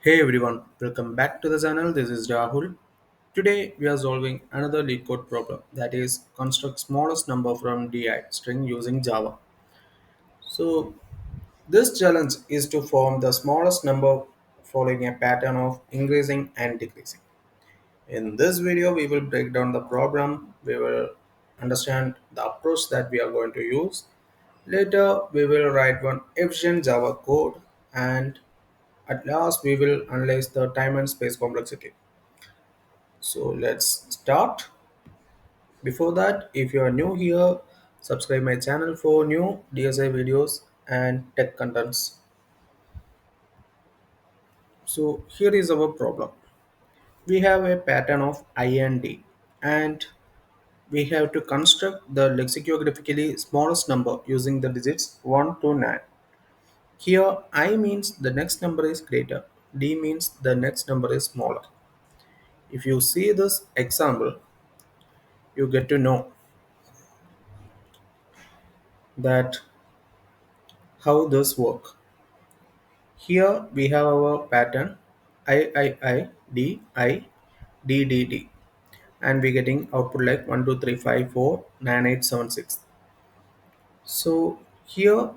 Hey everyone, welcome back to the channel. This is Rahul. Today we are solving another leak code problem, that is construct smallest number from DI string using Java. So this challenge is to form the smallest number following a pattern of increasing and decreasing. In this video we will break down the problem, we will understand the approach that we are going to use. Later we will write one efficient Java code, and at last we will analyze the time and space complexity. So let's start. Before that, if you are new here, subscribe my channel for new DSI videos and tech contents. So here is our problem. We have a pattern of I and D, and we have to construct the lexicographically smallest number using the digits 1 to 9. Here I means the next number is greater, D means the next number is smaller. If you see this example, you get to know that how this work. Here we have our pattern I, D, D, D, and we're getting output like 1, 2, 3, 5, 4, 9, 8, 7, 6. So here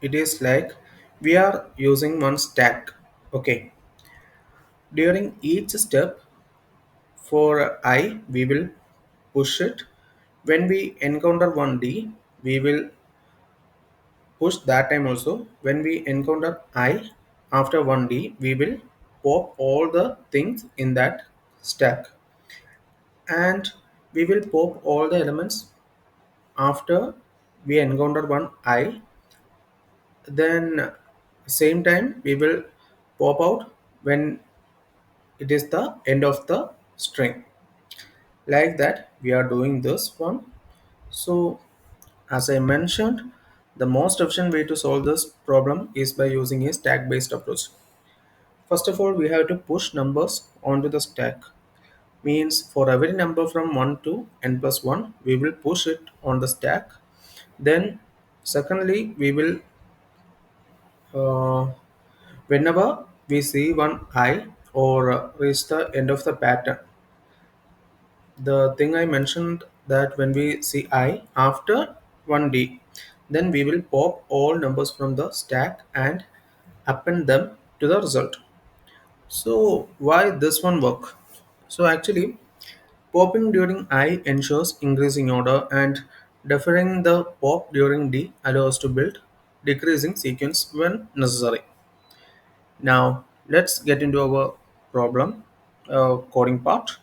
it is like we are using one stack. Okay, during each step for I we will push it. When we encounter one D, we will push that time also. When we encounter I after 1D, we will pop all the things in that stack, and we will pop all the elements after we encounter one I. Then same time we will pop out when it is the end of the string. Like that we are doing this one. So as I mentioned, the most efficient way to solve this problem is by using a stack based approach. First of all, we have to push numbers onto the stack. Means for every number from 1 to n plus 1, we will push it on the stack. Then, secondly, we will, uh, whenever we see one I or reach the end of the pattern, the thing I mentioned that when we see I after 1D, then we will pop all numbers from the stack and append them to the result. So why this one work? So actually, popping during I ensures increasing order, and deferring the pop during D allows to build decreasing sequence when necessary. Now let's get into our problem coding part.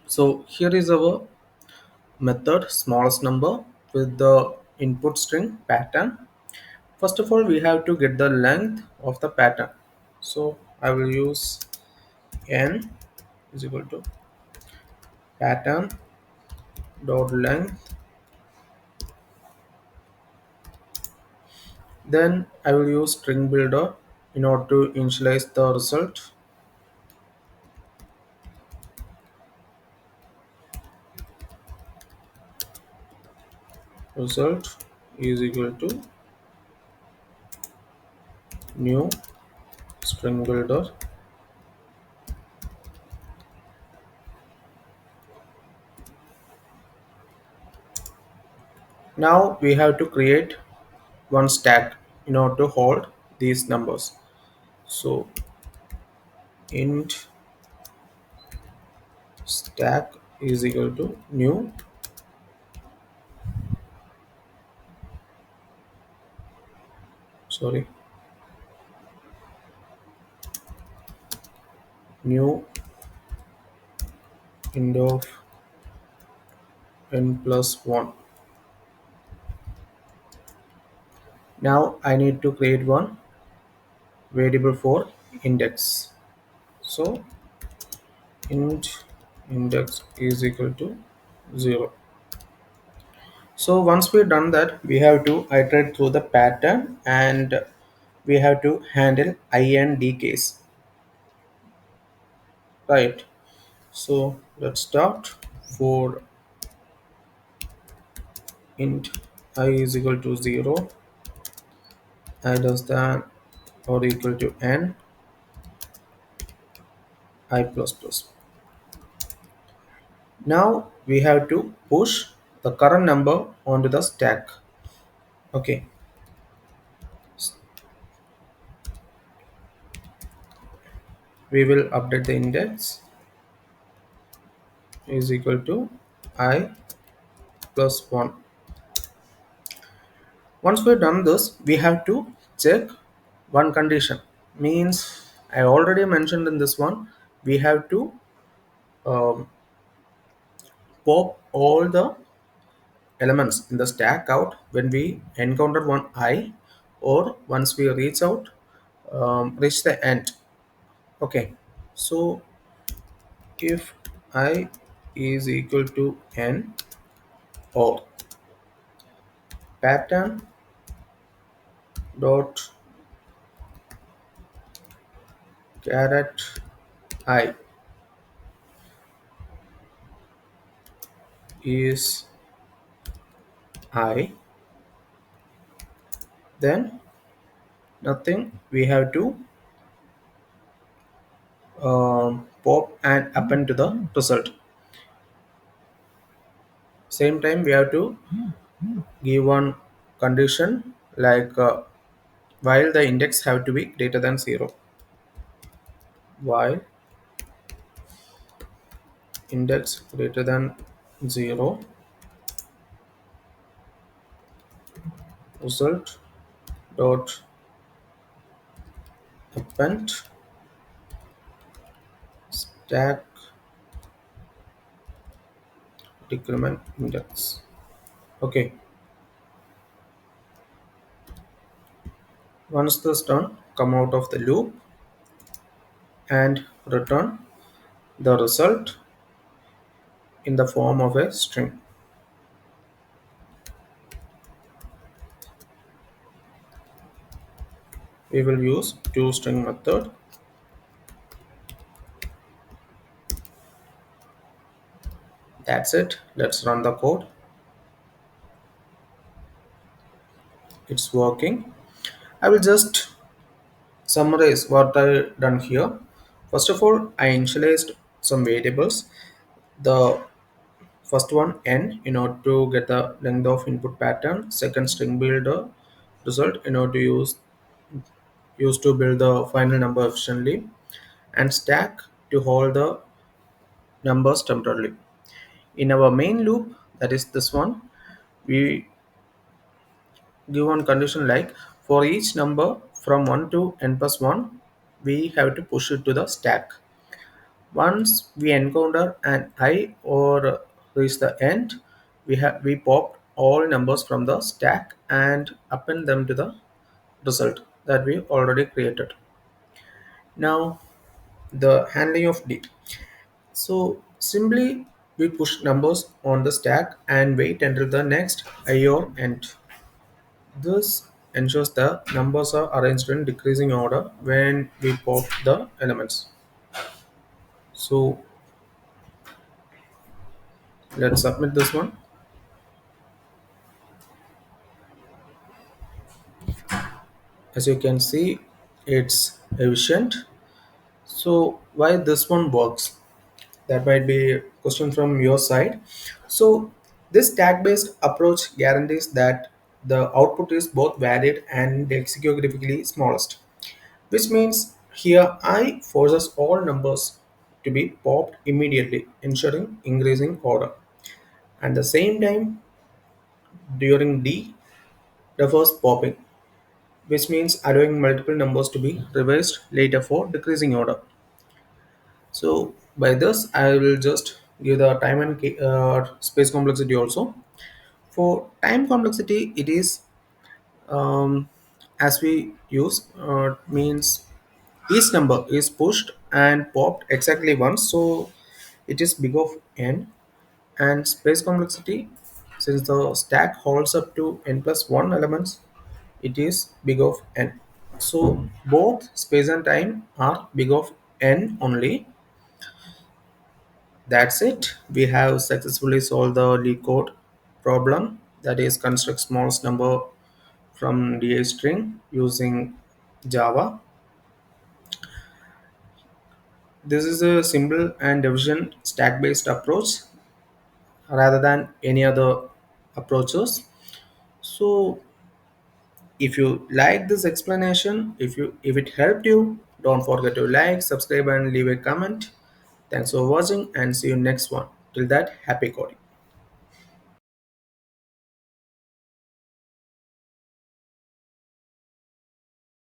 So here is our method smallest number with the input string pattern. First of all, we have to get the length of the pattern. So I will use n is equal to pattern dot length. Then I will use string builder in order to initialize the result. Result is equal to new string builder. Now we have to create one stack in order to hold these numbers. So int stack is equal to new, sorry, new int of n plus 1. Now I need to create one variable for index. So int index is equal to 0. So once we've done that, we have to iterate through the pattern, and we have to handle I and D case, right? So let's start. For int I is equal to 0, I less than or equal to n I plus plus. Now we have to push the current number onto the stack. Okay, we will update the index is equal to I plus 1. Once we've done this, we have to check one condition. Means I already mentioned in this one, we have to um, pop all the elements in the stack out when we encounter one I, or once we reach the end. Okay, so if I is equal to n, or pattern dot caret I is I, then nothing, we have to pop and append to the result. Same time we have to give one condition like while the index have to be greater than 0, while index greater than 0, result dot append stack decrement index. Okay, once this done, come out of the loop and return the result in the form of a string. We will use toString method. That's it. Let's run the code. It's working. I will just summarize what I done here. First of all, I initialized some variables. The first one n in order to get the length of input pattern. Second string builder result in order to use to build the final number efficiently, and stack to hold the numbers temporarily. In our main loop, that is this one, we give one condition like for each number from 1 to n plus 1, we have to push it to the stack. Once we encounter an I or reach the end, we pop all numbers from the stack and append them to the result that we already created. Now the handling of D. So simply we push numbers on the stack and wait until the next I or end. This ensures the numbers are arranged in decreasing order when we pop the elements. So let's submit this one. As you can see, it's efficient. So why this one works? That might be a question from your side. So this tag based approach guarantees that the output is both valid and lexicographically smallest, which means here I forces all numbers to be popped immediately, ensuring increasing order. At the same time, during D refers popping, which means allowing multiple numbers to be reversed later for decreasing order. So by this, I will just give the time and space complexity also. For time complexity, it is um, as we use means each number is pushed and popped exactly once, so it is big of n. And space complexity, since the stack holds up to n plus 1 elements, it is big of n. So both space and time are big of n only. That's it. We have successfully solved the leak code problem, that is construct smallest number from DA string using Java. This is a simple and division stack based approach rather than any other approaches. So if you like this explanation, if it helped you, don't forget to like, subscribe and leave a comment. Thanks for watching and see you next one. Till that, happy coding.